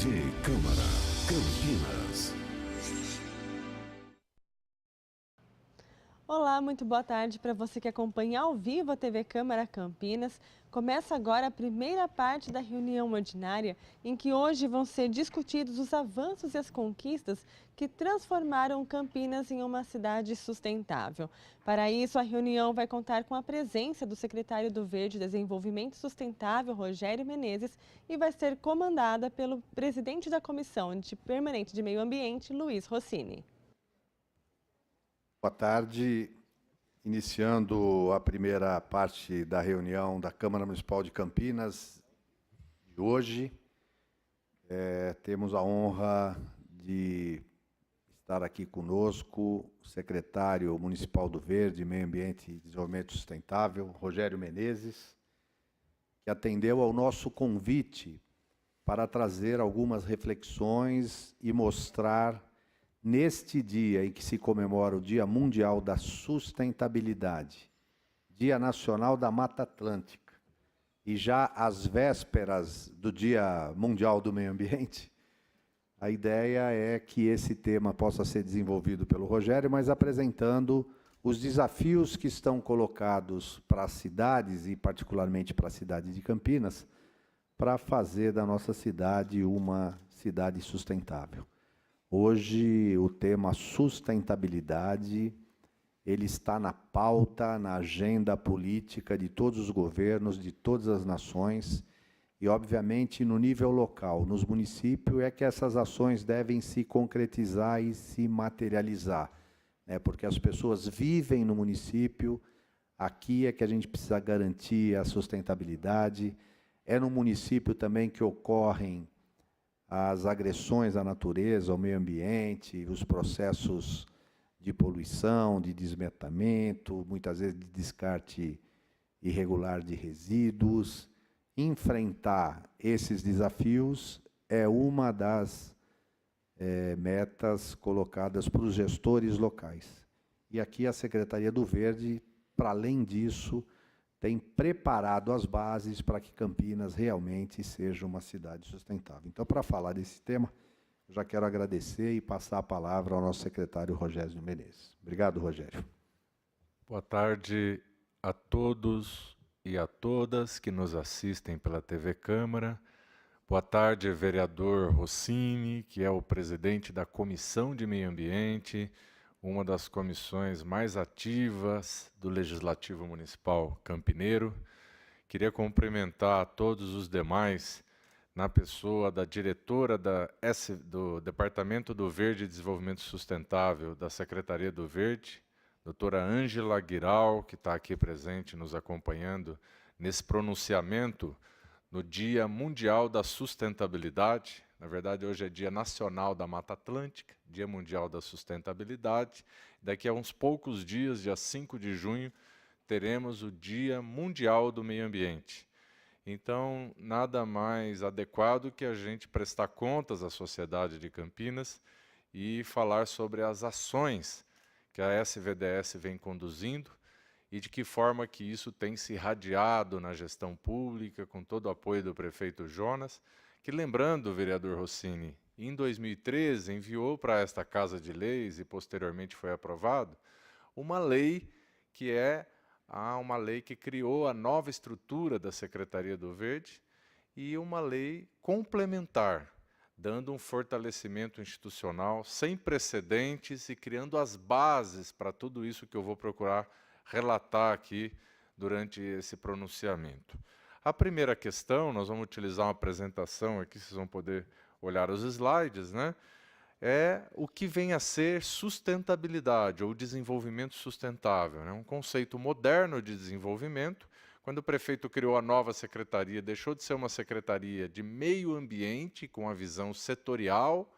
TV Câmara, Campinas. Olá, muito boa tarde para você que acompanha ao vivo a TV Câmara Campinas. Começa agora a primeira parte da reunião ordinária, em que hoje vão ser discutidos os avanços e as conquistas que transformaram Campinas em uma cidade sustentável. Para isso, a reunião vai contar com a presença do secretário do Verde e Desenvolvimento Sustentável, Rogério Menezes, e vai ser comandada pelo presidente da Comissão Permanente de Meio Ambiente, Luiz Rossini. Boa tarde. Iniciando a primeira parte da reunião da Câmara Municipal de Campinas de hoje, temos a honra de estar aqui conosco o secretário municipal do Verde, Meio Ambiente e Desenvolvimento Sustentável, Rogério Menezes, que atendeu ao nosso convite para trazer algumas reflexões e mostrar, neste dia em que se comemora o Dia Mundial da Sustentabilidade, Dia Nacional da Mata Atlântica, e já às vésperas do Dia Mundial do Meio Ambiente, a ideia é que esse tema possa ser desenvolvido pelo Rogério, mas apresentando os desafios que estão colocados para as cidades, e particularmente para a cidade de Campinas, para fazer da nossa cidade uma cidade sustentável. Hoje, o tema sustentabilidade, ele está na pauta, na agenda política de todos os governos, de todas as nações, e, obviamente, no nível local, nos municípios, é que essas ações devem se concretizar e se materializar, né? Porque as pessoas vivem no município, aqui é que a gente precisa garantir a sustentabilidade, é no município também que ocorrem as agressões à natureza, ao meio ambiente, os processos de poluição, de desmatamento, muitas vezes de descarte irregular de resíduos. Enfrentar esses desafios é uma das metas colocadas para os gestores locais. E aqui a Secretaria do Verde, para além disso, tem preparado as bases para que Campinas realmente seja uma cidade sustentável. Então, para falar desse tema, eu já quero agradecer e passar a palavra ao nosso secretário Rogério Menezes. Obrigado, Rogério. Boa tarde a todos e a todas que nos assistem pela TV Câmara. Boa tarde, vereador Rossini, que é o presidente da Comissão de Meio Ambiente, uma das comissões mais ativas do Legislativo Municipal campineiro. Queria cumprimentar a todos os demais, na pessoa da diretora do Departamento do Verde e Desenvolvimento Sustentável da Secretaria do Verde, doutora Ângela Guiral, que está aqui presente nos acompanhando nesse pronunciamento no Dia Mundial da Sustentabilidade. Na verdade, hoje é Dia Nacional da Mata Atlântica, Dia Mundial da Sustentabilidade. Daqui a uns poucos dias, dia 5 de junho, teremos o Dia Mundial do Meio Ambiente. Então, nada mais adequado que a gente prestar contas à sociedade de Campinas e falar sobre as ações que a SVDS vem conduzindo e de que forma que isso tem se irradiado na gestão pública, com todo o apoio do prefeito Jonas, que, lembrando, vereador Rossini, em 2013 enviou para esta Casa de Leis, e posteriormente foi aprovado, uma lei que uma lei que criou a nova estrutura da Secretaria do Verde e uma lei complementar, dando um fortalecimento institucional sem precedentes e criando as bases para tudo isso que eu vou procurar relatar aqui durante esse pronunciamento. A primeira questão, nós vamos utilizar uma apresentação aqui, vocês vão poder olhar os slides, né? É o que vem a ser sustentabilidade ou desenvolvimento sustentável, né? Um conceito moderno de desenvolvimento. Quando o prefeito criou a nova secretaria, deixou de ser uma secretaria de meio ambiente, com a visão setorial,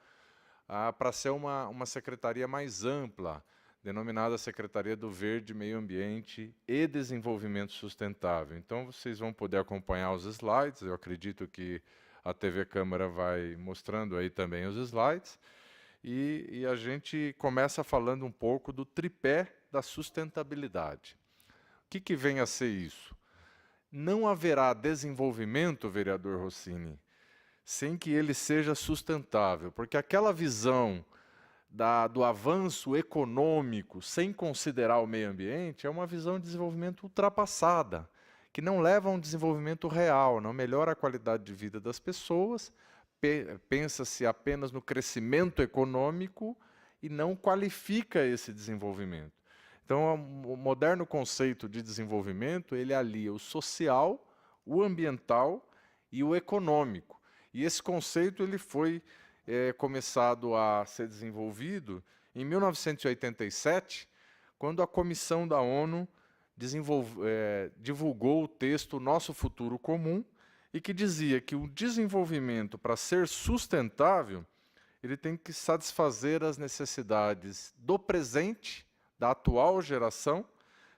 para ser uma secretaria mais ampla, denominada Secretaria do Verde, Meio Ambiente e Desenvolvimento Sustentável. Então, vocês vão poder acompanhar os slides, eu acredito que a TV Câmara vai mostrando aí também os slides, e a gente começa falando um pouco do tripé da sustentabilidade. O que vem a ser isso? Não haverá desenvolvimento, vereador Rossini, sem que ele seja sustentável, porque aquela visão do avanço econômico sem considerar o meio ambiente é uma visão de desenvolvimento ultrapassada, que não leva a um desenvolvimento real, não melhora a qualidade de vida das pessoas, pensa-se apenas no crescimento econômico e não qualifica esse desenvolvimento. Então, o moderno conceito de desenvolvimento, ele alia o social, o ambiental e o econômico. E esse conceito ele foi começado a ser desenvolvido em 1987, quando a Comissão da ONU divulgou o texto Nosso Futuro Comum, e que dizia que o desenvolvimento, para ser sustentável, ele tem que satisfazer as necessidades do presente, da atual geração,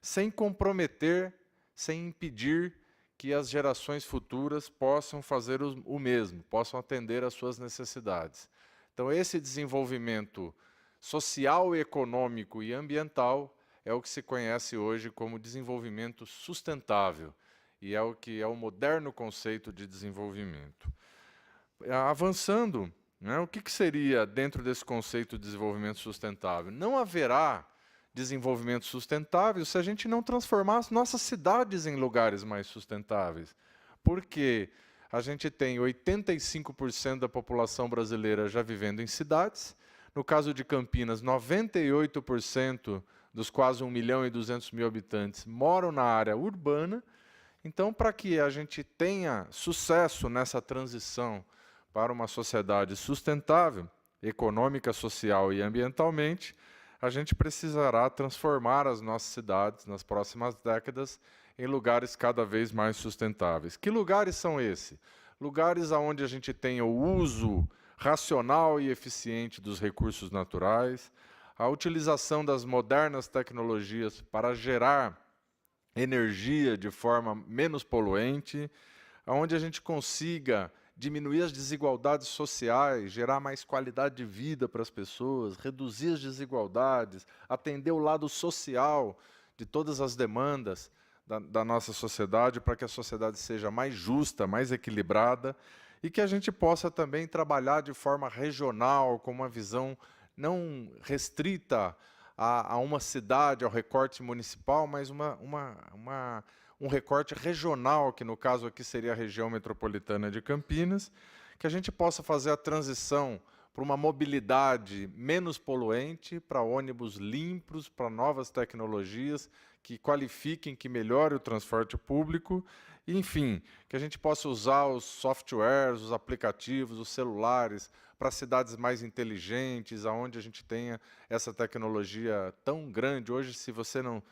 sem comprometer, sem impedir que as gerações futuras possam fazer o mesmo, possam atender às suas necessidades. Então, esse desenvolvimento social, econômico e ambiental é o que se conhece hoje como desenvolvimento sustentável, e é o que é o moderno conceito de desenvolvimento. Avançando, né, o que seria dentro desse conceito de desenvolvimento sustentável? Não haverá desenvolvimento sustentável se a gente não transformar as nossas cidades em lugares mais sustentáveis. Porque a gente tem 85% da população brasileira já vivendo em cidades. No caso de Campinas, 98% dos quase 1.200.000 habitantes moram na área urbana. Então, para que a gente tenha sucesso nessa transição para uma sociedade sustentável, econômica, social e ambientalmente, a gente precisará transformar as nossas cidades, nas próximas décadas, em lugares cada vez mais sustentáveis. Que lugares são esses? Lugares onde a gente tenha o uso racional e eficiente dos recursos naturais, a utilização das modernas tecnologias para gerar energia de forma menos poluente, onde a gente consiga diminuir as desigualdades sociais, gerar mais qualidade de vida para as pessoas, reduzir as desigualdades, atender o lado social de todas as demandas da nossa sociedade, para que a sociedade seja mais justa, mais equilibrada, e que a gente possa também trabalhar de forma regional, com uma visão não restrita a uma cidade, ao recorte municipal, mas um recorte regional, que no caso aqui seria a região metropolitana de Campinas, que a gente possa fazer a transição para uma mobilidade menos poluente, para ônibus limpos, para novas tecnologias que qualifiquem, que melhorem o transporte público, e, enfim, que a gente possa usar os softwares, os aplicativos, os celulares, para cidades mais inteligentes, onde a gente tenha essa tecnologia tão grande. Hoje, se você não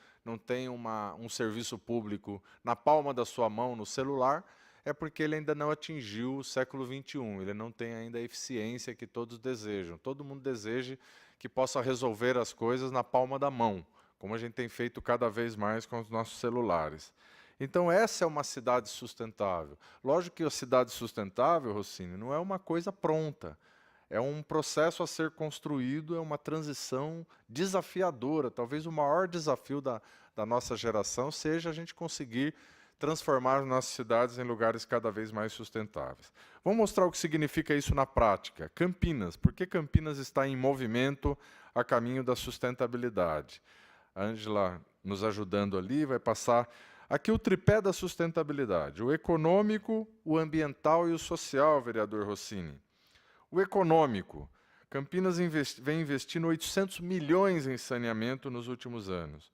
tem um serviço público na palma da sua mão, no celular, é porque ele ainda não atingiu o século XXI, ele não tem ainda a eficiência que todos desejam. Todo mundo deseja que possa resolver as coisas na palma da mão, como a gente tem feito cada vez mais com os nossos celulares. Então, essa é uma cidade sustentável. Lógico que a cidade sustentável, Rossini, não é uma coisa pronta. É um processo a ser construído, é uma transição desafiadora. Talvez o maior desafio da nossa geração seja a gente conseguir transformar nossas cidades em lugares cada vez mais sustentáveis. Vamos mostrar o que significa isso na prática. Campinas. Por que Campinas está em movimento a caminho da sustentabilidade? A Ângela, nos ajudando ali, vai passar aqui o tripé da sustentabilidade. O econômico, o ambiental e o social, vereador Rossini. O econômico. Campinas vem investindo 800 milhões em saneamento nos últimos anos,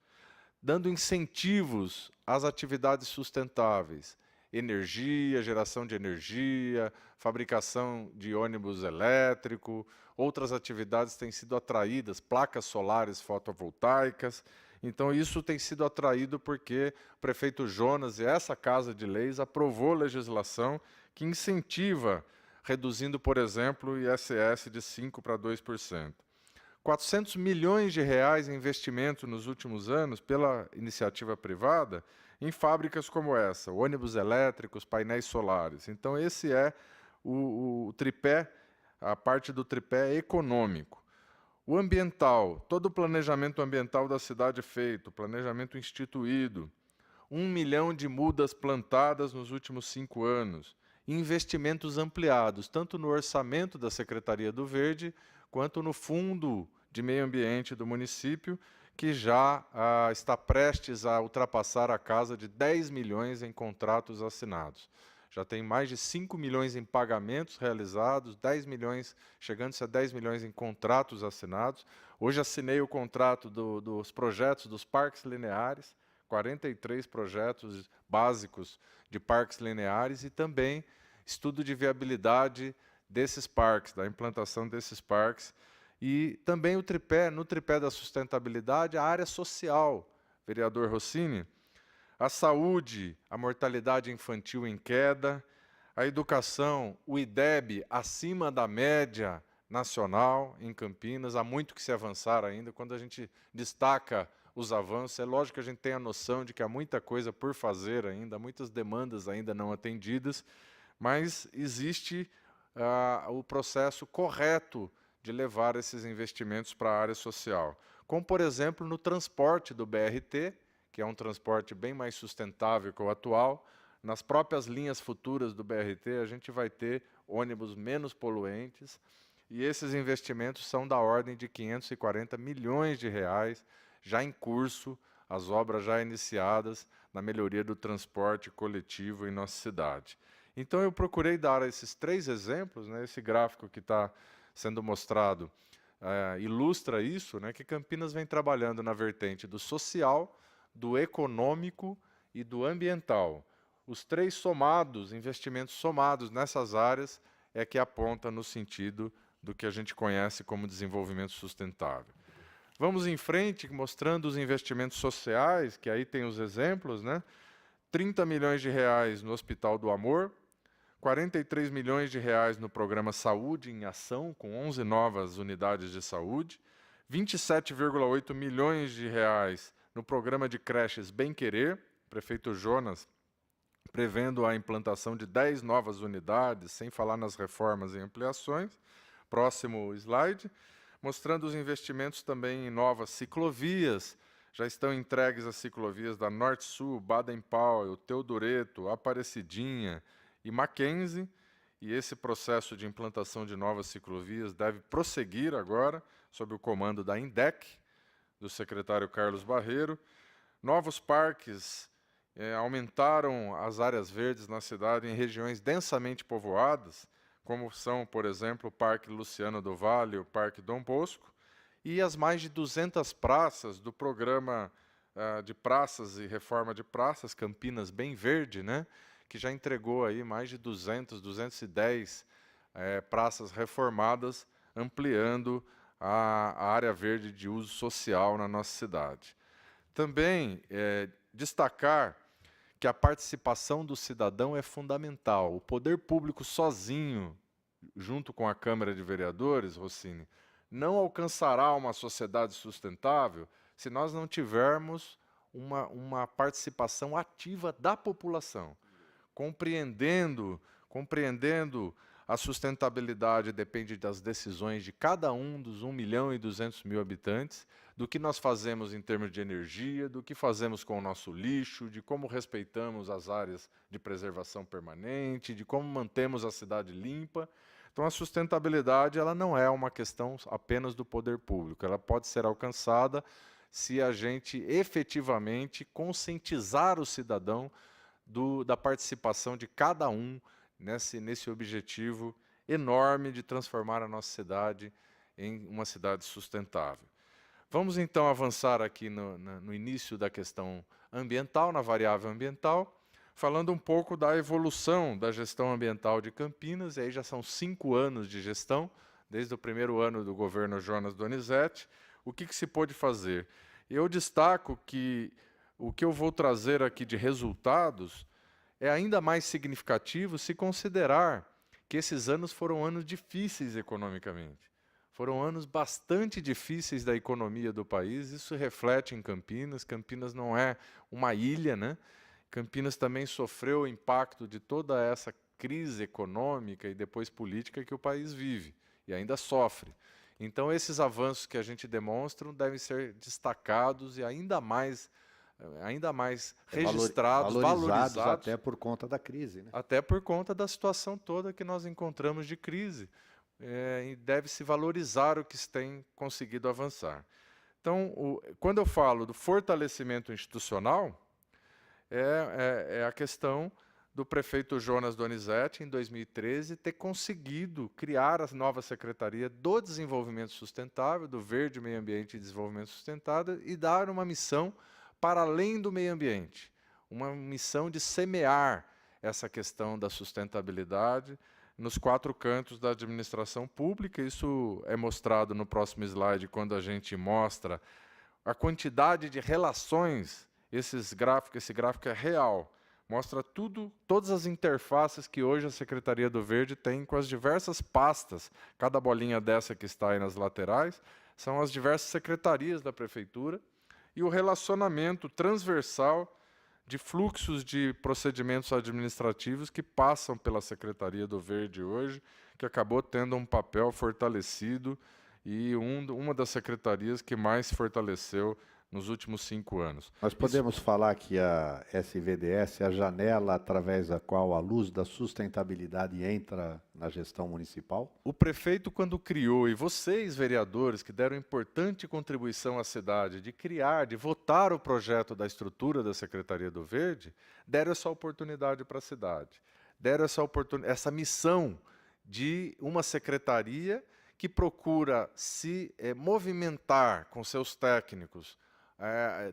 dando incentivos às atividades sustentáveis, energia, geração de energia, fabricação de ônibus elétrico, outras atividades têm sido atraídas, placas solares fotovoltaicas. Então, isso tem sido atraído porque o prefeito Jonas e essa Casa de Leis aprovou legislação que incentiva, reduzindo, por exemplo, o ISS de 5% para 2%. 400 milhões de reais em investimento nos últimos anos pela iniciativa privada em fábricas como essa, ônibus elétricos, painéis solares. Então, esse é o tripé, a parte do tripé econômico. O ambiental, todo o planejamento ambiental da cidade feito, planejamento instituído, 1 milhão de mudas plantadas nos últimos 5 anos, investimentos ampliados, tanto no orçamento da Secretaria do Verde, quanto no Fundo de Meio Ambiente do município, que já está prestes a ultrapassar a casa de 10 milhões em contratos assinados. Já tem mais de 5 milhões em pagamentos realizados, 10 milhões, chegando-se a 10 milhões em contratos assinados. Hoje assinei o contrato dos projetos dos parques lineares, 43 projetos básicos de parques lineares e também estudo de viabilidade desses parques, da implantação desses parques. E também no tripé da sustentabilidade, a área social, vereador Rossini, a saúde, a mortalidade infantil em queda, a educação, o IDEB acima da média nacional em Campinas, há muito que se avançar ainda. Quando a gente destaca os avanços, é lógico que a gente tem a noção de que há muita coisa por fazer ainda, muitas demandas ainda não atendidas, mas existe o processo correto de levar esses investimentos para a área social. Como, por exemplo, no transporte do BRT, que é um transporte bem mais sustentável que o atual. Nas próprias linhas futuras do BRT, a gente vai ter ônibus menos poluentes, e esses investimentos são da ordem de 540 milhões de reais, já em curso, as obras já iniciadas na melhoria do transporte coletivo em nossa cidade. Então, eu procurei dar esses 3 exemplos, né, esse gráfico que está sendo mostrado ilustra isso, né, que Campinas vem trabalhando na vertente do social, do econômico e do ambiental. Os 3 somados, investimentos somados nessas áreas, é que aponta no sentido do que a gente conhece como desenvolvimento sustentável. Vamos em frente, mostrando os investimentos sociais, que aí tem os exemplos, né? 30 milhões de reais no Hospital do Amor, 43 milhões de reais no programa Saúde em Ação, com 11 novas unidades de saúde, 27,8 milhões de reais no programa de creches Bem Querer, prefeito Jonas, prevendo a implantação de 10 novas unidades, sem falar nas reformas e ampliações. Próximo slide, mostrando os investimentos também em novas ciclovias. Já estão entregues as ciclovias da Norte-Sul, Baden-Powell, Teodoreto, Aparecidinha e Mackenzie, e esse processo de implantação de novas ciclovias deve prosseguir agora, sob o comando da INDEC, do secretário Carlos Barreiro. Novos parques aumentaram as áreas verdes na cidade em regiões densamente povoadas, como são, por exemplo, o Parque Luciano do Vale, o Parque Dom Bosco, e as mais de 200 praças do programa de praças e reforma de praças, Campinas Bem Verde, né, que já entregou aí mais de 210 praças reformadas, ampliando a área verde de uso social na nossa cidade. Também destacar que a participação do cidadão é fundamental. O poder público sozinho, junto com a Câmara de Vereadores, Rossini, não alcançará uma sociedade sustentável se nós não tivermos uma participação ativa da população, compreendendo a sustentabilidade depende das decisões de cada um dos 1.200.000 habitantes, do que nós fazemos em termos de energia, do que fazemos com o nosso lixo, de como respeitamos as áreas de preservação permanente, de como mantemos a cidade limpa. Então, a sustentabilidade ela não é uma questão apenas do poder público, ela pode ser alcançada se a gente efetivamente conscientizar o cidadão da participação de cada um nesse objetivo enorme de transformar a nossa cidade em uma cidade sustentável. Vamos então avançar aqui no início da questão ambiental, na variável ambiental, falando um pouco da evolução da gestão ambiental de Campinas, e aí já são 5 anos de gestão, desde o primeiro ano do governo Jonas Donizete. O que se pôde fazer? Eu destaco que o que eu vou trazer aqui de resultados é ainda mais significativo se considerar que esses anos foram anos difíceis economicamente. Foram anos bastante difíceis da economia do país, isso reflete em Campinas. Campinas não é uma ilha, né? Campinas também sofreu o impacto de toda essa crise econômica e depois política que o país vive, e ainda sofre. Então, esses avanços que a gente demonstra devem ser destacados e ainda mais ainda mais registrados, valorizados, até por conta da crise, né? até por conta da situação toda que nós encontramos de crise. E deve-se valorizar o que se tem conseguido avançar. Então, quando eu falo do fortalecimento institucional, é a questão do prefeito Jonas Donizete, em 2013, ter conseguido criar a nova Secretaria do Desenvolvimento Sustentável, do Verde, Meio Ambiente e Desenvolvimento Sustentável, e dar uma missão para além do meio ambiente, uma missão de semear essa questão da sustentabilidade nos 4 cantos da administração pública. Isso é mostrado no próximo slide, quando a gente mostra a quantidade de relações. Esse gráfico é real, mostra todas as interfaces que hoje a Secretaria do Verde tem com as diversas pastas. Cada bolinha dessa que está aí nas laterais são as diversas secretarias da Prefeitura, e o relacionamento transversal de fluxos de procedimentos administrativos que passam pela Secretaria do Verde hoje, que acabou tendo um papel fortalecido e uma das secretarias que mais se fortaleceu nos últimos 5 anos. Nós podemos falar que a SVDS é a janela através da qual a luz da sustentabilidade entra na gestão municipal? O prefeito, quando criou, e vocês, vereadores, que deram importante contribuição à cidade, de criar, de votar o projeto da estrutura da Secretaria do Verde, deram essa oportunidade para a cidade. Deram essa missão de uma secretaria que procura se movimentar com seus técnicos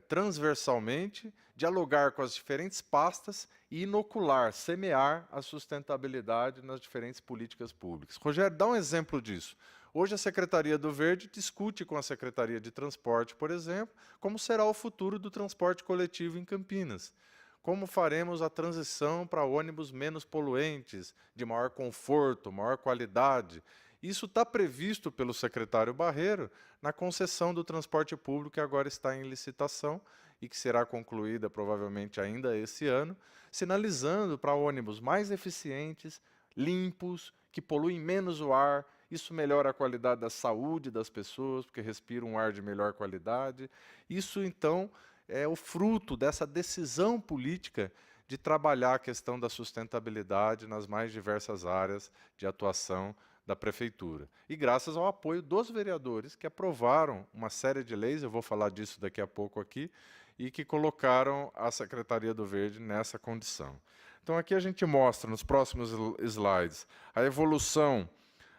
transversalmente, dialogar com as diferentes pastas e inocular, semear a sustentabilidade nas diferentes políticas públicas. Rogério, dá um exemplo disso. Hoje a Secretaria do Verde discute com a Secretaria de Transporte, por exemplo, como será o futuro do transporte coletivo em Campinas. Como faremos a transição para ônibus menos poluentes, de maior conforto, maior qualidade. Isso está previsto pelo secretário Barreiro na concessão do transporte público, que agora está em licitação e que será concluída provavelmente ainda esse ano, sinalizando para ônibus mais eficientes, limpos, que poluem menos o ar. Isso melhora a qualidade da saúde das pessoas, porque respiram um ar de melhor qualidade. Isso, então, é o fruto dessa decisão política de trabalhar a questão da sustentabilidade nas mais diversas áreas de atuação da Prefeitura. E graças ao apoio dos vereadores, que aprovaram uma série de leis, eu vou falar disso daqui a pouco aqui, e que colocaram a Secretaria do Verde nessa condição. Então aqui a gente mostra, nos próximos slides, a evolução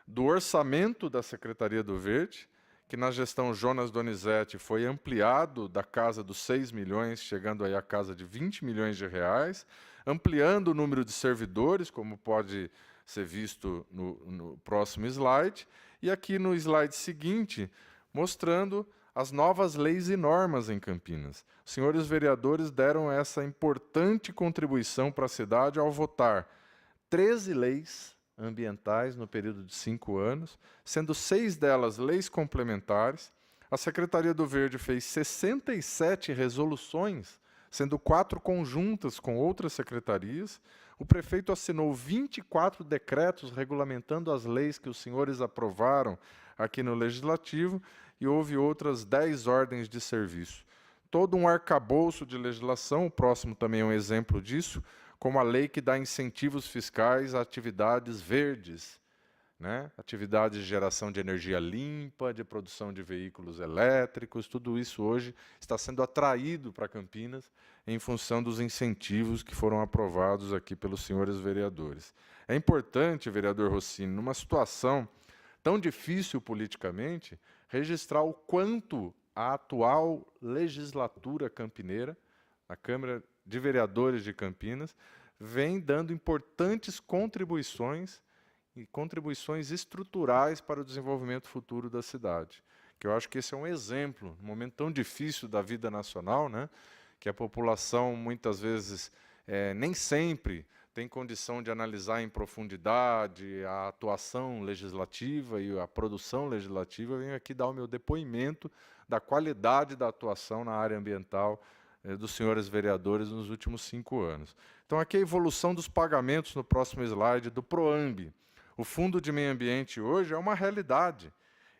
do orçamento da Secretaria do Verde, que na gestão Jonas Donizete foi ampliado da casa dos 6 milhões, chegando aí à casa de 20 milhões de reais, ampliando o número de servidores, como pode ser visto no próximo slide, e aqui no slide seguinte, mostrando as novas leis e normas em Campinas. Os senhores vereadores deram essa importante contribuição para a cidade ao votar 13 leis ambientais no período de 5 anos, sendo 6 delas leis complementares. A Secretaria do Verde fez 67 resoluções, sendo 4 conjuntas com outras secretarias. O prefeito assinou 24 decretos regulamentando as leis que os senhores aprovaram aqui no Legislativo, e houve outras 10 ordens de serviço. Todo um arcabouço de legislação, o próximo também é um exemplo disso, como a lei que dá incentivos fiscais a atividades verdes, né? Atividades de geração de energia limpa, de produção de veículos elétricos, tudo isso hoje está sendo atraído para Campinas em função dos incentivos que foram aprovados aqui pelos senhores vereadores. É importante, vereador Rossini, numa situação tão difícil politicamente, registrar o quanto a atual legislatura campineira, a Câmara de Vereadores de Campinas, vem dando importantes contribuições e contribuições estruturais para o desenvolvimento futuro da cidade. Que eu acho que esse é um exemplo, num momento tão difícil da vida nacional, né, que a população muitas vezes nem sempre tem condição de analisar em profundidade a atuação legislativa e a produção legislativa. Eu venho aqui dar o meu depoimento da qualidade da atuação na área ambiental dos senhores vereadores nos últimos 5 anos. Então, aqui a evolução dos pagamentos no próximo slide do PROAMB. O Fundo de Meio Ambiente hoje é uma realidade.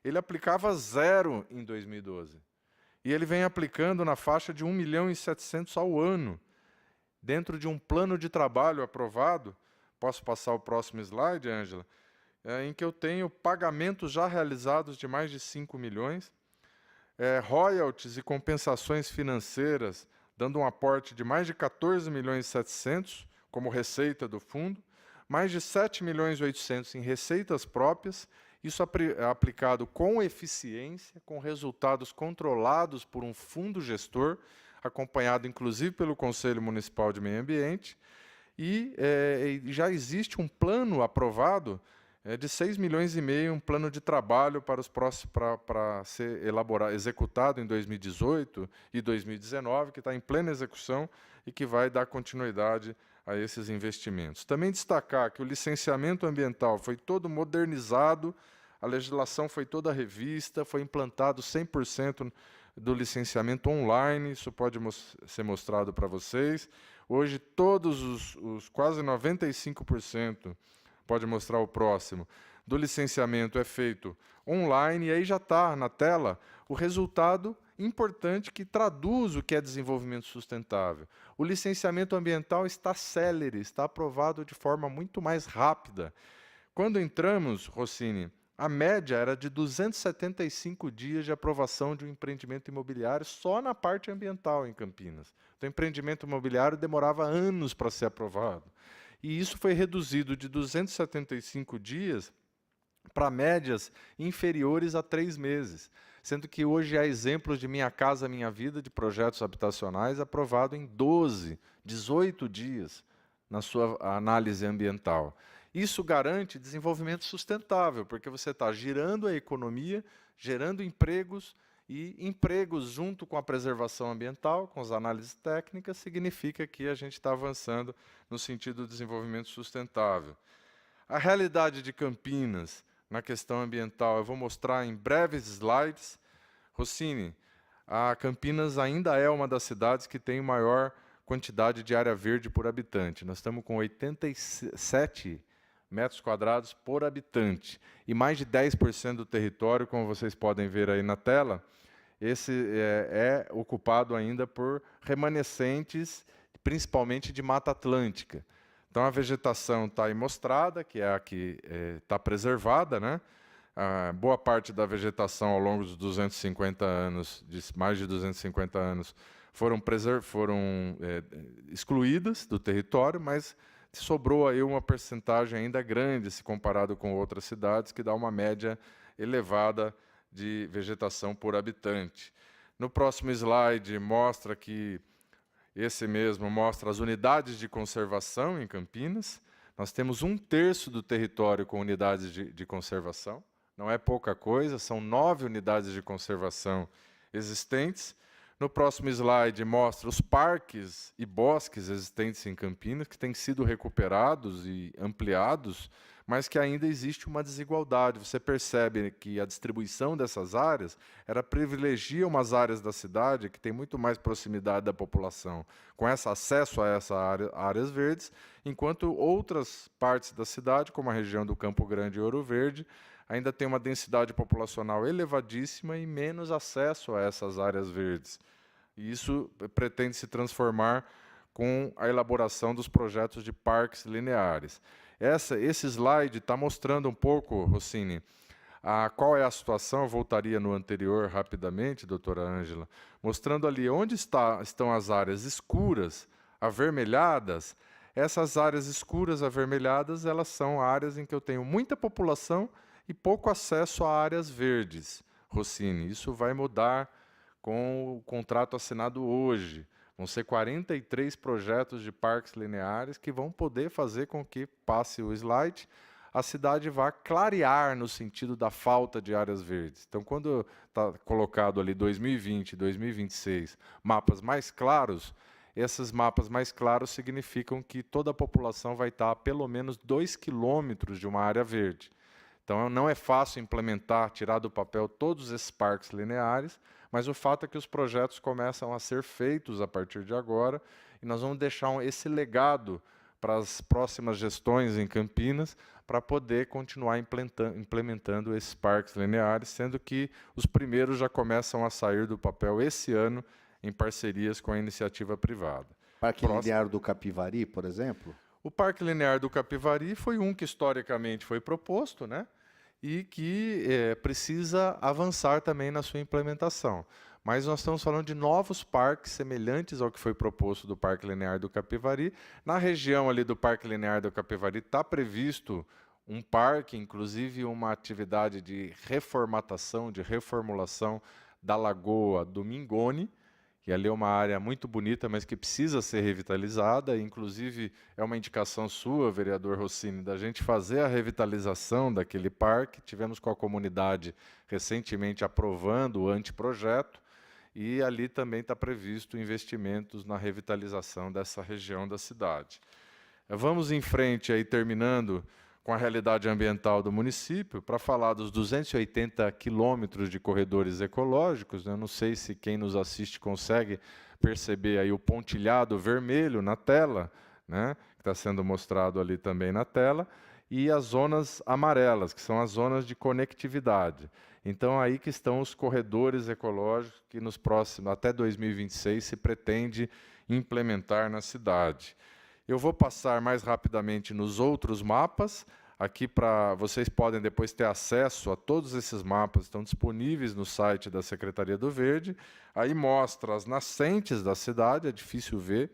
Ele aplicava 0 em 2012. E ele vem aplicando na faixa de 1.700.000 ao ano, dentro de um plano de trabalho aprovado. Posso passar o próximo slide, Ângela? Em que eu tenho pagamentos já realizados de mais de 5 milhões, royalties e compensações financeiras, dando um aporte de mais de 14.700.000 como receita do fundo, mais de 7.800.000 em receitas próprias, isso aplicado com eficiência, com resultados controlados por um fundo gestor, acompanhado inclusive pelo Conselho Municipal de Meio Ambiente, e já existe um plano aprovado de 6,5 milhões, um plano de trabalho para os próximos, para ser executado em 2018 e 2019, que está em plena execução e que vai dar continuidade a esses investimentos. Também destacar que o licenciamento ambiental foi todo modernizado, a legislação foi toda revista, foi implantado 100% do licenciamento online, isso pode ser mostrado para vocês. Hoje, todos os quase 95%, pode mostrar o próximo, do licenciamento é feito online, e aí já está na tela o resultado importante que traduz o que é desenvolvimento sustentável. O licenciamento ambiental está célere, está aprovado de forma muito mais rápida. Quando entramos, Rossini, a média era de 275 dias de aprovação de um empreendimento imobiliário só na parte ambiental em Campinas. Então, o empreendimento imobiliário demorava anos para ser aprovado. E isso foi reduzido de 275 dias para médias inferiores a 3 meses, sendo que hoje há exemplos de Minha Casa Minha Vida, de projetos habitacionais, aprovado em 12, 18 dias na sua análise ambiental. Isso garante desenvolvimento sustentável, porque você está girando a economia, gerando empregos, e empregos junto com a preservação ambiental, com as análises técnicas, significa que a gente está avançando no sentido do desenvolvimento sustentável. A realidade de Campinas na questão ambiental, eu vou mostrar em breves slides. Rossini, a Campinas ainda é uma das cidades que tem maior quantidade de área verde por habitante. Nós estamos com 87 metros quadrados por habitante. E mais de 10% do território, como vocês podem ver aí na tela, esse é ocupado ainda por remanescentes, principalmente de Mata Atlântica. Então, a vegetação está aí mostrada, que é a que está preservada, né? Boa parte da vegetação ao longo dos 250 anos, mais de 250 anos, foram excluídas do território, mas sobrou aí uma percentagem ainda grande, se comparado com outras cidades, que dá uma média elevada de vegetação por habitante. No próximo slide mostra que esse mesmo mostra as unidades de conservação em Campinas. Nós temos 1/3 do território com unidades de conservação. Não é pouca coisa, são 9 unidades de conservação existentes. No próximo slide mostra os parques e bosques existentes em Campinas, que têm sido recuperados e ampliados, mas que ainda existe uma desigualdade. Você percebe que a distribuição dessas áreas privilegia umas áreas da cidade que têm muito mais proximidade da população, com esse acesso a essas áreas verdes, enquanto outras partes da cidade, como a região do Campo Grande e Ouro Verde, ainda tem uma densidade populacional elevadíssima e menos acesso a essas áreas verdes. E isso pretende se transformar com a elaboração dos projetos de parques lineares. Esse slide está mostrando um pouco, Rossini, qual é a situação. Eu voltaria no anterior rapidamente, doutora Ângela, mostrando ali onde estão as áreas escuras, avermelhadas. Essas áreas escuras, avermelhadas, elas são áreas em que eu tenho muita população e pouco acesso a áreas verdes, Rossini. Isso vai mudar com o contrato assinado hoje. Vão ser 43 projetos de parques lineares que vão poder fazer com que, passe o slide, a cidade vá clarear no sentido da falta de áreas verdes. Então, quando está colocado ali 2020, 2026, mapas mais claros, esses mapas mais claros significam que toda a população vai estar a pelo menos 2 quilômetros de uma área verde. Então, não é fácil implementar, tirar do papel todos esses parques lineares, mas o fato é que os projetos começam a ser feitos a partir de agora, e nós vamos deixar esse legado para as próximas gestões em Campinas, para poder continuar implementando esses parques lineares, sendo que os primeiros já começam a sair do papel esse ano, em parcerias com a iniciativa privada. Parque Linear do Capivari, por exemplo? O Parque Linear do Capivari foi um que historicamente foi proposto, né? E que precisa avançar também na sua implementação. Mas nós estamos falando de novos parques semelhantes ao que foi proposto do Parque Linear do Capivari. Na região ali do Parque Linear do Capivari está previsto um parque, inclusive uma atividade de reformatação, de reformulação da Lagoa do Mingone, que ali é uma área muito bonita, mas que precisa ser revitalizada. Inclusive, é uma indicação sua, vereador Rossini, da gente fazer a revitalização daquele parque. Tivemos com a comunidade recentemente aprovando o anteprojeto, e ali também está previsto investimentos na revitalização dessa região da cidade. Vamos em frente, aí, terminando com a realidade ambiental do município, para falar dos 280 quilômetros de corredores ecológicos. Eu não sei se quem nos assiste consegue perceber aí o pontilhado vermelho na tela, né, que está sendo mostrado ali também na tela, e as zonas amarelas, que são as zonas de conectividade. Então, aí que estão os corredores ecológicos que nos próximos, até 2026, se pretende implementar na cidade. Eu vou passar mais rapidamente nos outros mapas, aqui para vocês podem depois ter acesso a todos esses mapas, estão disponíveis no site da Secretaria do Verde. Aí mostra as nascentes da cidade, é difícil ver,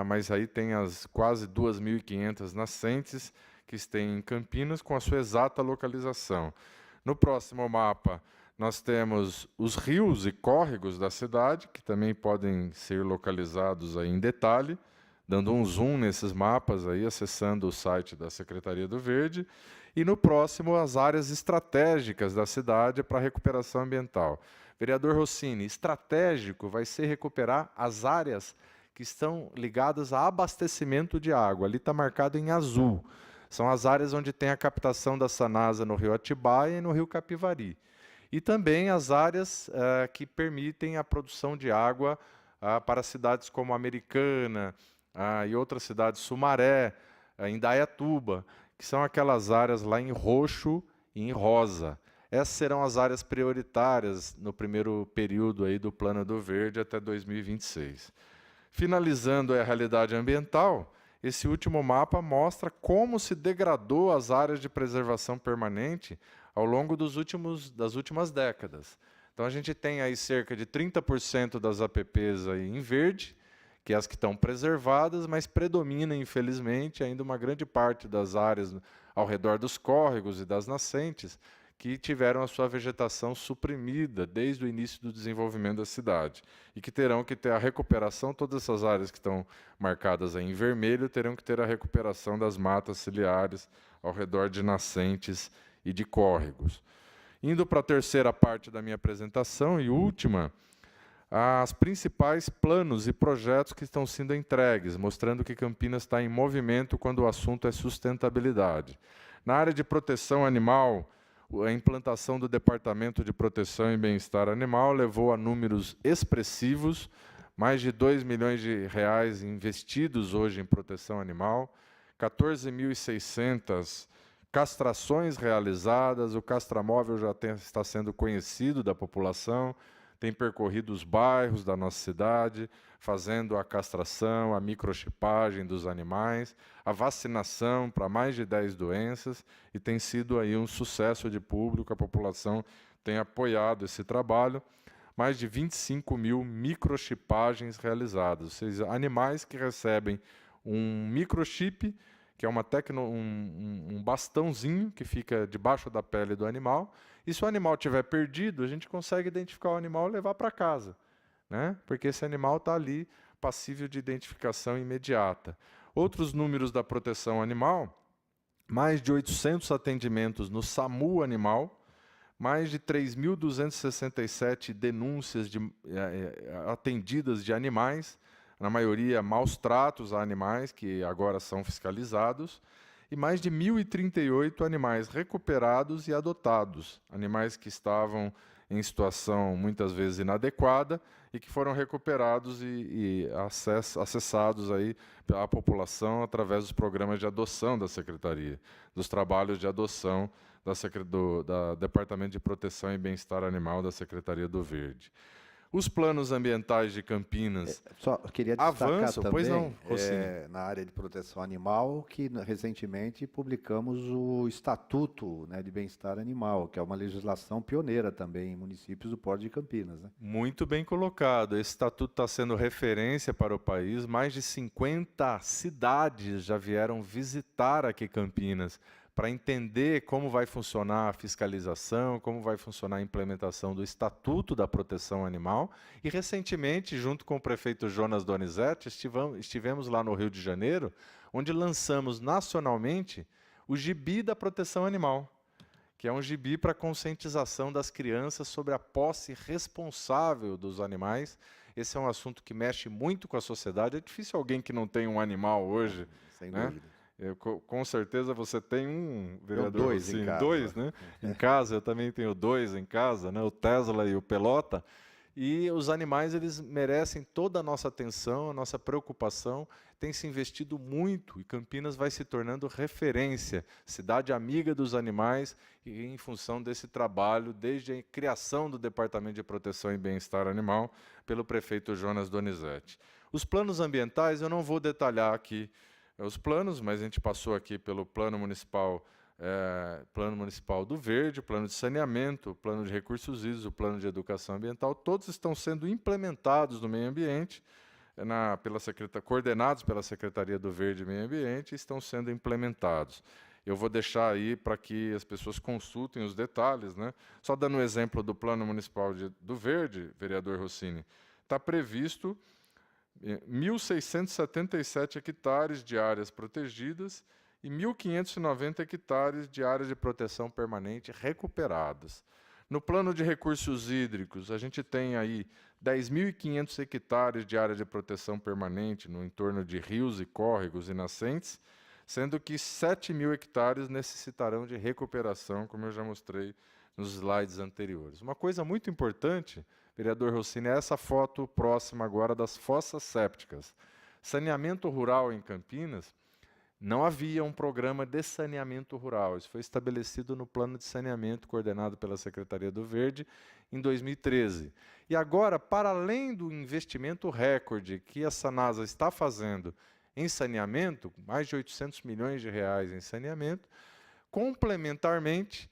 mas aí tem as quase 2.500 nascentes que tem em Campinas, com a sua exata localização. No próximo mapa, nós temos os rios e córregos da cidade, que também podem ser localizados aí em detalhe, dando um zoom nesses mapas, aí, acessando o site da Secretaria do Verde. E no próximo, as áreas estratégicas da cidade para recuperação ambiental. Vereador Rossini, estratégico vai ser recuperar as áreas que estão ligadas a abastecimento de água. Ali está marcado em azul. São as áreas onde tem a captação da Sanasa no rio Atibaia e no rio Capivari. E também as áreas que permitem a produção de água para cidades como Americana e outras cidades, Sumaré, Indaiatuba, que são aquelas áreas lá em roxo e em rosa. Essas serão as áreas prioritárias no primeiro período aí do Plano do Verde até 2026. Finalizando a realidade ambiental, esse último mapa mostra como se degradou as áreas de preservação permanente ao longo das últimas décadas. Então, a gente tem aí cerca de 30% das APPs aí em verde, que é as que estão preservadas, mas predomina, infelizmente, ainda uma grande parte das áreas ao redor dos córregos e das nascentes, que tiveram a sua vegetação suprimida desde o início do desenvolvimento da cidade, e que terão que ter a recuperação, todas essas áreas que estão marcadas aí em vermelho, terão que ter a recuperação das matas ciliares ao redor de nascentes e de córregos. Indo para a terceira parte da minha apresentação e última, as principais planos e projetos que estão sendo entregues, mostrando que Campinas está em movimento quando o assunto é sustentabilidade. Na área de proteção animal, a implantação do Departamento de Proteção e Bem-Estar Animal levou a números expressivos, mais de R$2 milhões investidos hoje em proteção animal, 14.600 castrações realizadas, o castramóvel já está sendo conhecido da população, tem percorrido os bairros da nossa cidade, fazendo a castração, a microchipagem dos animais, a vacinação para mais de 10 doenças, e tem sido aí um sucesso de público, a população tem apoiado esse trabalho. Mais de 25 mil microchipagens realizadas, ou seja, animais que recebem um microchip, que é um bastãozinho que fica debaixo da pele do animal, e se o animal estiver perdido, a gente consegue identificar o animal e levar para casa, né? Porque esse animal está ali passível de identificação imediata. Outros números da proteção animal, mais de 800 atendimentos no SAMU animal, mais de 3.267 denúncias atendidas de animais, na maioria maus tratos a animais, que agora são fiscalizados, e mais de 1.038 animais recuperados e adotados, animais que estavam em situação muitas vezes inadequada e que foram recuperados e acessados aí à população através dos programas de adoção da Secretaria, dos trabalhos de adoção da Departamento de Proteção e Bem-Estar Animal da Secretaria do Verde. Os planos ambientais de Campinas Só queria destacar avançam, também, pois não, Rossini? na área de proteção animal, que recentemente publicamos o Estatuto, né, de Bem-Estar Animal, que é uma legislação pioneira também em municípios do Porto de Campinas, né? Muito bem colocado. Esse estatuto está sendo referência para o país. Mais de 50 cidades já vieram visitar aqui Campinas para entender como vai funcionar a fiscalização, como vai funcionar a implementação do Estatuto da Proteção Animal. E, recentemente, junto com o prefeito Jonas Donizete, estivemos lá no Rio de Janeiro, onde lançamos nacionalmente o Gibi da Proteção Animal, que é um gibi para conscientização das crianças sobre a posse responsável dos animais. Esse é um assunto que mexe muito com a sociedade. É difícil alguém que não tem um animal hoje, Sem né? dúvida. Com certeza você tem um, vereador, dois em assim, casa. dois, né? Em casa, eu também tenho dois em casa, né? O Tesla e o Pelota. E os animais, eles merecem toda a nossa atenção, a nossa preocupação. Tem se investido muito e Campinas vai se tornando referência, cidade amiga dos animais, e em função desse trabalho, desde a criação do Departamento de Proteção e Bem-Estar Animal, pelo prefeito Jonas Donizete. Os planos ambientais, eu não vou detalhar aqui os planos, mas a gente passou aqui pelo Plano Municipal do Verde, Plano de Saneamento, Plano de Recursos Hídricos, o Plano de Educação Ambiental, todos estão sendo implementados no meio ambiente, coordenados pela Secretaria do Verde e Meio Ambiente, e estão sendo implementados. Eu vou deixar aí para que as pessoas consultem os detalhes, né? Só dando um exemplo do Plano Municipal do Verde, vereador Rossini, está previsto 1.677 hectares de áreas protegidas e 1.590 hectares de áreas de proteção permanente recuperadas. No plano de recursos hídricos, a gente tem aí 10.500 hectares de área de proteção permanente no entorno de rios e córregos e nascentes, sendo que 7.000 hectares necessitarão de recuperação, como eu já mostrei nos slides anteriores. Uma coisa muito importante, vereador Rossini, é essa foto próxima agora das fossas sépticas. Saneamento rural em Campinas, não havia um programa de saneamento rural. Isso foi estabelecido no plano de saneamento coordenado pela Secretaria do Verde em 2013. E agora, para além do investimento recorde que a Sanasa está fazendo em saneamento, mais de 800 milhões de reais em saneamento, complementarmente,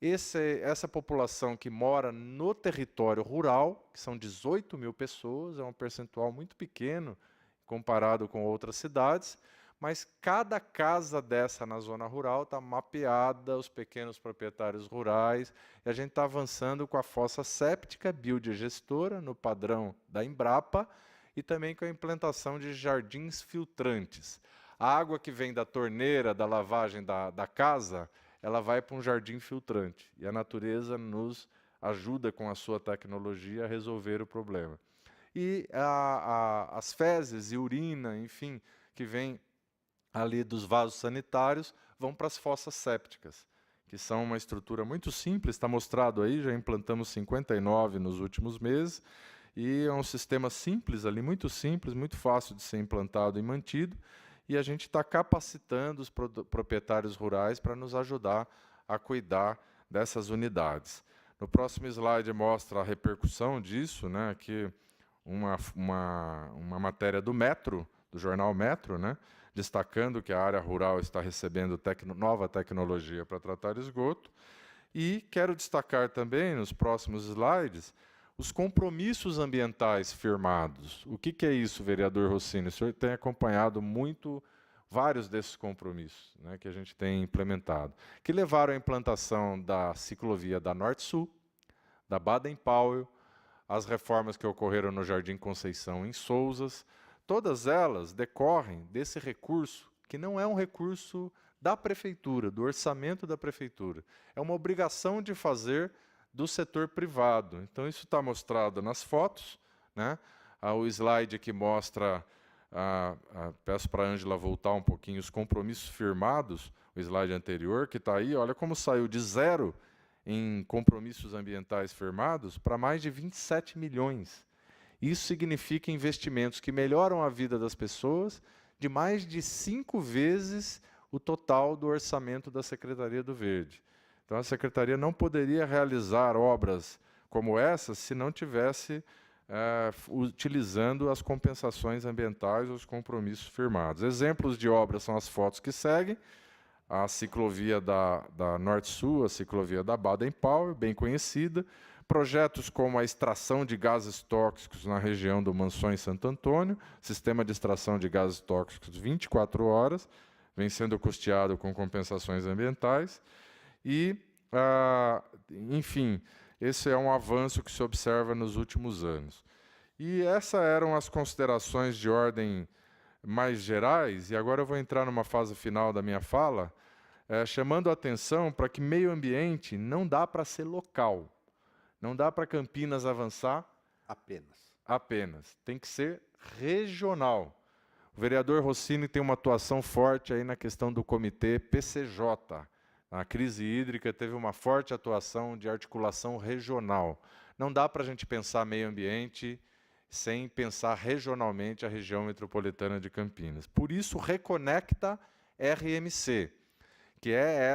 essa população que mora no território rural, que são 18.000 pessoas, é um percentual muito pequeno comparado com outras cidades, mas cada casa dessa na zona rural está mapeada, os pequenos proprietários rurais, e a gente está avançando com a fossa séptica biodigestora, no padrão da Embrapa, e também com a implantação de jardins filtrantes. A água que vem da torneira, da lavagem da casa, ela vai para um jardim filtrante, e a natureza nos ajuda com a sua tecnologia a resolver o problema. E as fezes e urina, enfim, que vem ali dos vasos sanitários, vão para as fossas sépticas, que são uma estrutura muito simples, está mostrado aí, já implantamos 59 nos últimos meses, e é um sistema simples ali, muito simples, muito fácil de ser implantado e mantido, e a gente está capacitando os proprietários rurais para nos ajudar a cuidar dessas unidades. No próximo slide mostra a repercussão disso, né? Aqui uma matéria do Metro, do jornal Metro, né? Destacando que a área rural está recebendo nova tecnologia para tratar esgoto. E quero destacar também, nos próximos slides, os compromissos ambientais firmados. O que é isso, vereador Rossini? O senhor tem acompanhado vários desses compromissos, né, que a gente tem implementado, que levaram à implantação da ciclovia da Norte-Sul, da Baden-Powell, as reformas que ocorreram no Jardim Conceição em Sousas. Todas elas decorrem desse recurso, que não é um recurso da prefeitura, do orçamento da prefeitura. É uma obrigação de fazer do setor privado. Então, isso está mostrado nas fotos, né? O slide que mostra, peço para a Ângela voltar um pouquinho, os compromissos firmados, o slide anterior, que está aí, olha como saiu de 0 em compromissos ambientais firmados para mais de 27 milhões. Isso significa investimentos que melhoram a vida das pessoas de mais de 5 vezes o total do orçamento da Secretaria do Verde. Então, a Secretaria não poderia realizar obras como essas se não tivesse utilizando as compensações ambientais ou os compromissos firmados. Exemplos de obras são as fotos que seguem: a ciclovia da Norte-Sul, a ciclovia da Baden-Powell, bem conhecida, projetos como a extração de gases tóxicos na região do Mansões Santo Antônio, sistema de extração de gases tóxicos 24 horas, vem sendo custeado com compensações ambientais, e, enfim, esse é um avanço que se observa nos últimos anos. E essas eram as considerações de ordem mais gerais, e agora eu vou entrar numa fase final da minha fala, chamando a atenção para que meio ambiente não dá para ser local, não dá para Campinas avançar apenas, tem que ser regional. O vereador Rossini tem uma atuação forte aí na questão do comitê PCJ. A crise hídrica teve uma forte atuação de articulação regional. Não dá para a gente pensar meio ambiente sem pensar regionalmente a região metropolitana de Campinas. Por isso, Reconecta RMC, que é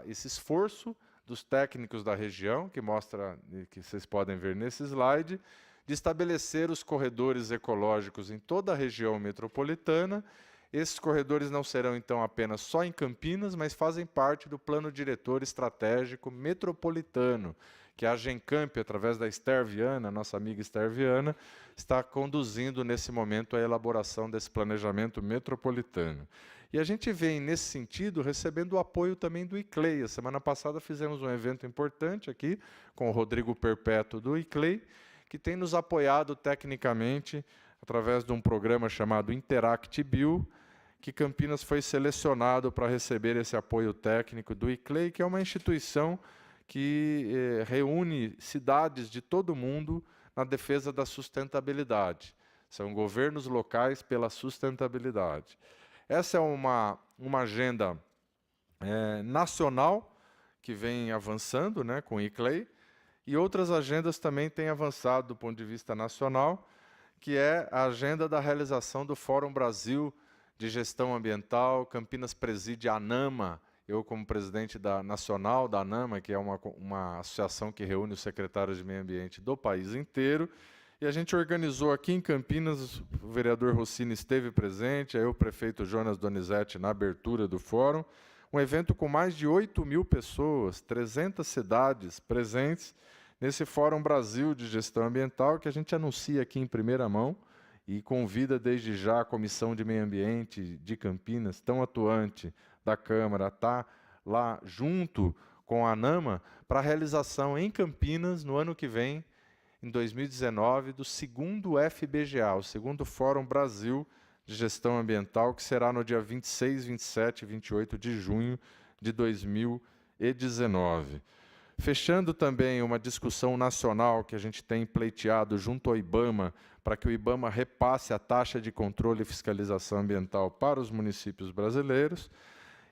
esse esforço dos técnicos da região, que mostra, que vocês podem ver nesse slide, de estabelecer os corredores ecológicos em toda a região metropolitana. Esses corredores não serão, então, apenas só em Campinas, mas fazem parte do Plano Diretor Estratégico Metropolitano, que a Gencamp, através da Esther Viana, nossa amiga Esther Viana, está conduzindo, nesse momento, a elaboração desse planejamento metropolitano. E a gente vem, nesse sentido, recebendo o apoio também do ICLEI. A semana passada fizemos um evento importante aqui, com o Rodrigo Perpétuo do ICLEI, que tem nos apoiado tecnicamente, através de um programa chamado Interact Bio, que Campinas foi selecionado para receber esse apoio técnico do ICLEI, que é uma instituição que reúne cidades de todo o mundo na defesa da sustentabilidade. São governos locais pela sustentabilidade. Essa é uma agenda nacional que vem avançando, né, com o ICLEI, e outras agendas também têm avançado do ponto de vista nacional, que é a agenda da realização do Fórum Brasil de Gestão Ambiental. Campinas preside a ANAMA, eu como presidente nacional da ANAMA, que é uma associação que reúne os secretários de meio ambiente do país inteiro, e a gente organizou aqui em Campinas, o vereador Rossini esteve presente, aí o prefeito Jonas Donizete na abertura do fórum, um evento com mais de 8.000 pessoas, 300 cidades presentes, nesse Fórum Brasil de Gestão Ambiental, que a gente anuncia aqui em primeira mão e convida desde já a Comissão de Meio Ambiente de Campinas, tão atuante da Câmara, está lá junto com a ANAMA, para a realização em Campinas, no ano que vem, em 2019, do segundo FBGA, o segundo Fórum Brasil de Gestão Ambiental, que será no dia 26, 27 e 28 de junho de 2019. Fechando também uma discussão nacional que a gente tem pleiteado junto ao IBAMA, para que o IBAMA repasse a taxa de controle e fiscalização ambiental para os municípios brasileiros,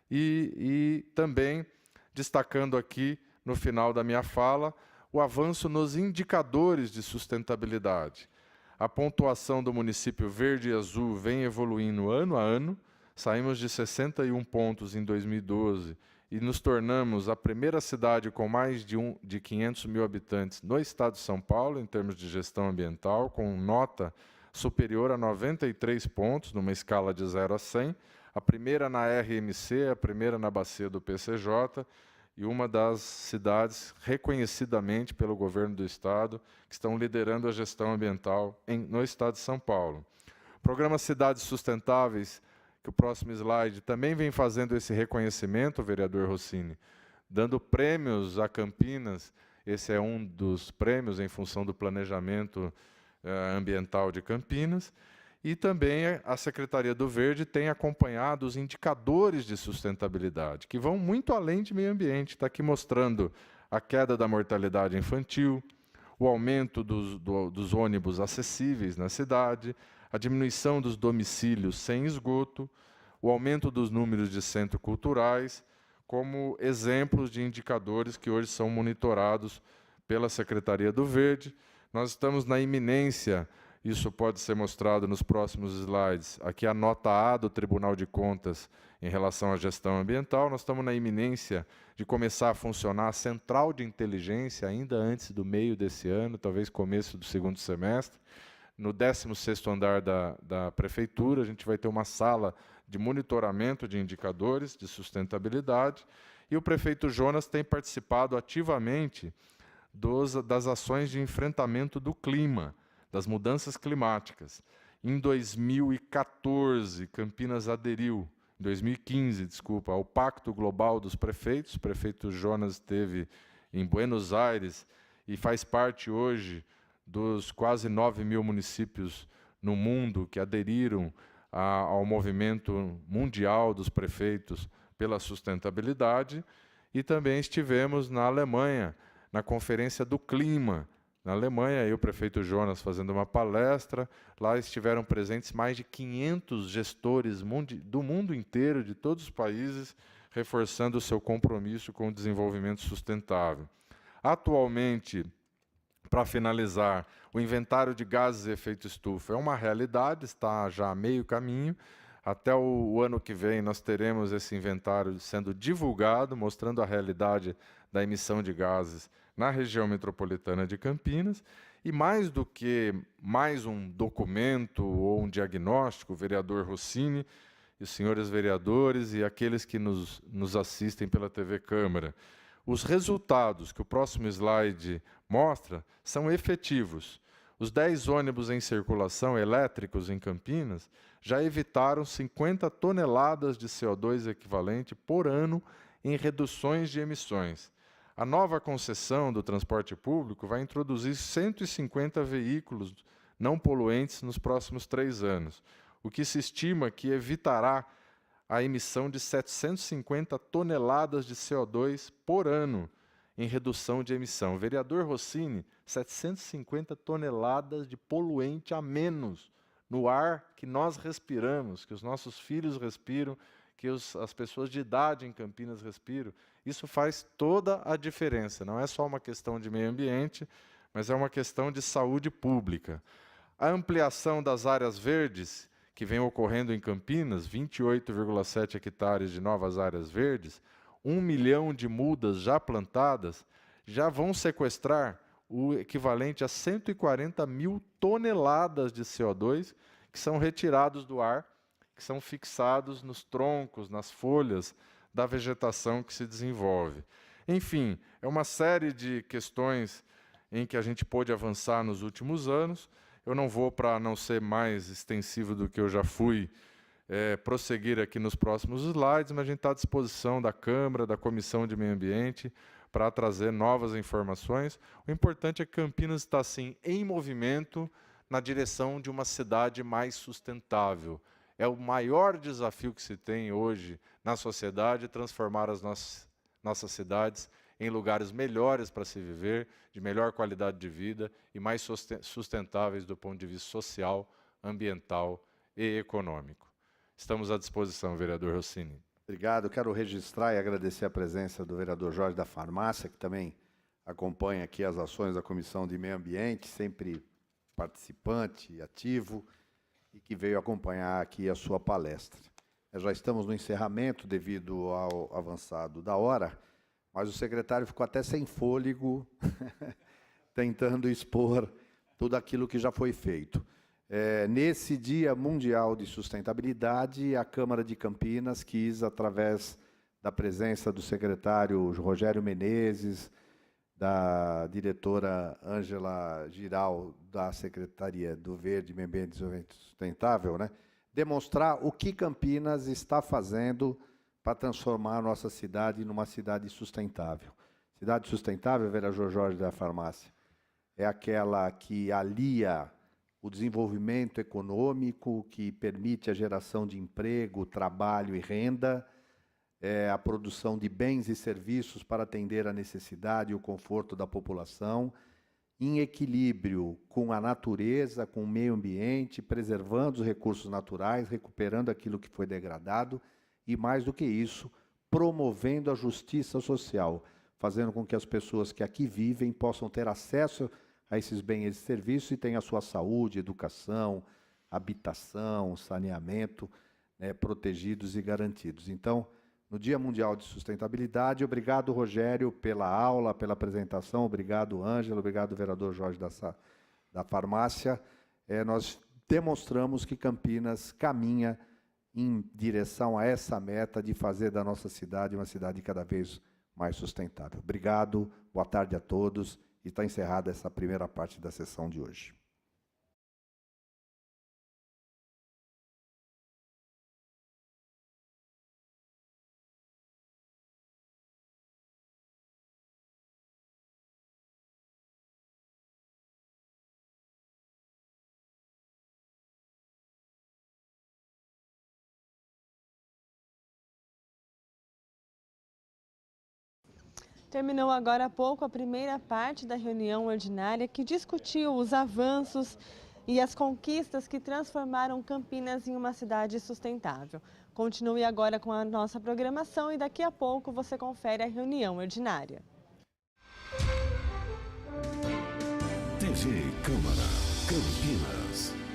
e também destacando aqui, no final da minha fala, o avanço nos indicadores de sustentabilidade. A pontuação do município Verde e Azul vem evoluindo ano a ano, saímos de 61 pontos em 2012 e nos tornamos a primeira cidade com mais de 500 mil habitantes no estado de São Paulo, em termos de gestão ambiental, com nota superior a 93 pontos, numa escala de 0 a 100, a primeira na RMC, a primeira na bacia do PCJ, e uma das cidades reconhecidamente pelo governo do estado, que estão liderando a gestão ambiental no estado de São Paulo. O programa Cidades Sustentáveis, que o próximo slide também vem fazendo esse reconhecimento, vereador Rossini, dando prêmios a Campinas. Esse é um dos prêmios em função do planejamento ambiental de Campinas. E também a Secretaria do Verde tem acompanhado os indicadores de sustentabilidade, que vão muito além de meio ambiente. Está aqui mostrando a queda da mortalidade infantil, o aumento dos ônibus acessíveis na cidade, a diminuição dos domicílios sem esgoto, o aumento dos números de centros culturais, como exemplos de indicadores que hoje são monitorados pela Secretaria do Verde. Nós estamos na iminência, isso pode ser mostrado nos próximos slides, aqui a nota A do Tribunal de Contas em relação à gestão ambiental. Nós estamos na iminência de começar a funcionar a central de inteligência ainda antes do meio desse ano, talvez começo do segundo semestre. No 16º andar da Prefeitura, a gente vai ter uma sala de monitoramento de indicadores de sustentabilidade, e o prefeito Jonas tem participado ativamente das ações de enfrentamento do clima, das mudanças climáticas. Em 2014, Campinas aderiu, em 2015, desculpa, ao Pacto Global dos Prefeitos. O prefeito Jonas esteve em Buenos Aires e faz parte hoje dos quase 9.000 municípios no mundo que aderiram ao movimento mundial dos prefeitos pela sustentabilidade. E também estivemos na Alemanha, na Conferência do Clima, na Alemanha, e o prefeito Jonas fazendo uma palestra. Lá estiveram presentes mais de 500 gestores do mundo inteiro, de todos os países, reforçando o seu compromisso com o desenvolvimento sustentável. Atualmente, para finalizar, o inventário de gases de efeito estufa é uma realidade, está já a meio caminho. Até o ano que vem nós teremos esse inventário sendo divulgado, mostrando a realidade da emissão de gases na região metropolitana de Campinas. E mais do que mais um documento ou um diagnóstico, o vereador Rossini e os senhores vereadores e aqueles que nos assistem pela TV Câmara, os resultados que o próximo slide mostra são efetivos. Os 10 ônibus em circulação elétricos em Campinas já evitaram 50 toneladas de CO2 equivalente por ano em reduções de emissões. A nova concessão do transporte público vai introduzir 150 veículos não poluentes nos próximos 3 anos, o que se estima que evitará a emissão de 750 toneladas de CO2 por ano em redução de emissão. Vereador Rossini, 750 toneladas de poluente a menos no ar que nós respiramos, que os nossos filhos respiram, que as pessoas de idade em Campinas respiram. Isso faz toda a diferença. Não é só uma questão de meio ambiente, mas é uma questão de saúde pública. A ampliação das áreas verdes, que vem ocorrendo em Campinas, 28,7 hectares de novas áreas verdes, 1 milhão de mudas já plantadas, já vão sequestrar o equivalente a 140 mil toneladas de CO2 que são retirados do ar, que são fixados nos troncos, nas folhas da vegetação que se desenvolve. Enfim, é uma série de questões em que a gente pôde avançar nos últimos anos. Eu não vou, para não ser mais extensivo do que eu já fui, prosseguir aqui nos próximos slides, mas a gente está à disposição da Câmara, da Comissão de Meio Ambiente, para trazer novas informações. O importante é que Campinas está, sim, em movimento na direção de uma cidade mais sustentável. É o maior desafio que se tem hoje na sociedade, transformar as nossas cidades em lugares melhores para se viver, de melhor qualidade de vida e mais sustentáveis do ponto de vista social, ambiental e econômico. Estamos à disposição, vereador Rossini. Obrigado. Quero registrar e agradecer a presença do vereador Jorge da Farmácia, que também acompanha aqui as ações da Comissão de Meio Ambiente, sempre participante, ativo, e que veio acompanhar aqui a sua palestra. Já estamos no encerramento devido ao avançado da hora, mas o secretário ficou até sem fôlego, tentando expor tudo aquilo que já foi feito. Nesse Dia Mundial de Sustentabilidade, a Câmara de Campinas quis, através da presença do secretário Rogério Menezes, da diretora Ângela Giral, da Secretaria do Verde, Meio Ambiente e Desenvolvimento Sustentável, demonstrar o que Campinas está fazendo para transformar a nossa cidade numa cidade sustentável. Cidade sustentável, vereador Jorge da Farmácia, é aquela que alia o desenvolvimento econômico, que permite a geração de emprego, trabalho e renda, a produção de bens e serviços para atender a necessidade e o conforto da população, em equilíbrio com a natureza, com o meio ambiente, preservando os recursos naturais, recuperando aquilo que foi degradado e, mais do que isso, promovendo a justiça social, fazendo com que as pessoas que aqui vivem possam ter acesso a esses bens e serviços e tenham a sua saúde, educação, habitação, saneamento, né, protegidos e garantidos. Então, no Dia Mundial de Sustentabilidade, obrigado, Rogério, pela aula, pela apresentação, obrigado, Ângela, obrigado, vereador Jorge da Farmácia. Nós demonstramos que Campinas caminha em direção a essa meta de fazer da nossa cidade uma cidade cada vez mais sustentável. Obrigado, boa tarde a todos, e está encerrada essa primeira parte da sessão de hoje. Terminou agora há pouco a primeira parte da reunião ordinária que discutiu os avanços e as conquistas que transformaram Campinas em uma cidade sustentável. Continue agora com a nossa programação e daqui a pouco você confere a reunião ordinária. TV Câmara Campinas.